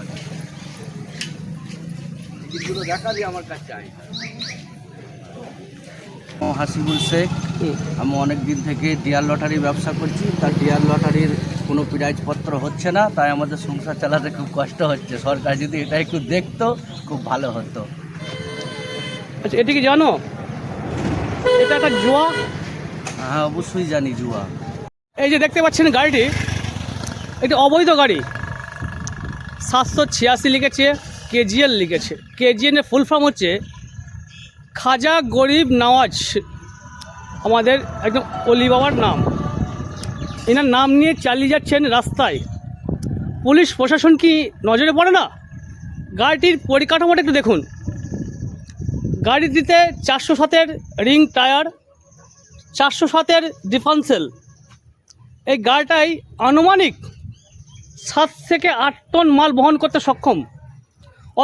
আছে, টিকিটগুলো দেখা দিয়ে আমার কাছে চাই। হাসিবুল শেখ, আমি অনেক দিন থেকে ডিয়ার লটারি ব্যবসা করছি। তার ডিয়ার লটারির কোনো প্রাইজপত্র হচ্ছে না, তাই আমাদের সংসার চালাতে খুব কষ্ট হচ্ছে। সরকার যদি এটা একটু দেখতো খুব ভালো হতো। আচ্ছা, এটা কি জানো এটা একটা জুয়া? হ্যাঁ, অবশ্যই জানি জুয়া। এই যে দেখতে পাচ্ছেন গাড়িটি, এটি অবৈধ গাড়ি। 786 লিখেছে, কেজিএল লিখেছে। কেজিএল এর ফুল ফর্ম হচ্ছে খাজা গরিব নওয়াজ, আমাদের একদম অলি বাবার নাম। এনার নাম নিয়ে চালিয়ে যাচ্ছেন রাস্তায়। পুলিশ প্রশাসন কি নজরে পড়ে না? গাড়িটির পরিকাঠামোটা একটু দেখুন। গাড়িটিতে 407-এর রিং টায়ার, 407-এর ডিফারেন্সিয়াল। এই গাড়িটাই আনুমানিক 7 থেকে 8 টন মাল বহন করতে সক্ষম।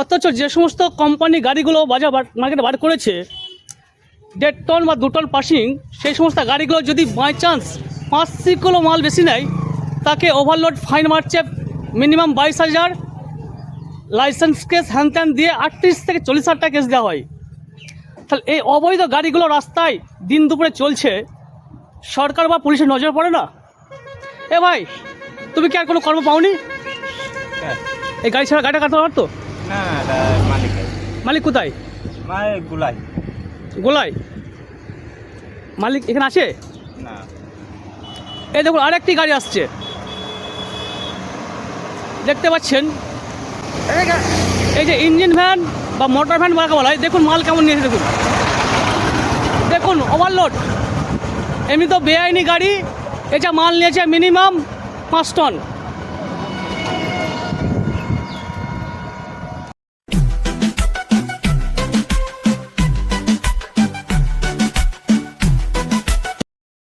অথচ যে সমস্ত কোম্পানি গাড়িগুলো মার্কেটে বার করেছে 1.5 টন বা 2 টন পাসিং, সেই সমস্ত গাড়িগুলো যদি বাই চান্স 5 কিলো মাল বেশি নেয়, তাকে ওভারলোড ফাইন মারছে মিনিমাম 22,000, লাইসেন্স কেস হ্যান ত্যান দিয়ে 38 থেকে 40,000 টাকা কেস দেওয়া হয়। তাহলে এই অবৈধ গাড়িগুলো রাস্তায় দিন দুপুরে চলছে, সরকার বা পুলিশের নজর পড়ে না? এ ভাই, তুমি কি আর কোনো কর্ম পাওনি? এই গাড়ি ছাড়া গাড়িটা কাটতে পারতো? মালিক কোথায়? গোলায় মালিক এখানে আছে না। এই দেখুন আরেকটি গাড়ি আসছে, দেখতে পাচ্ছেন। এই যে ইঞ্জিন ভ্যান বা মোটর ভ্যান বলা হয়, দেখুন মাল কেমন নিয়েছে। দেখুন দেখুন ওভারলোড। এমনি তো বেআইনি গাড়ি, এটা মাল নিয়েছে মিনিমাম 5 টন।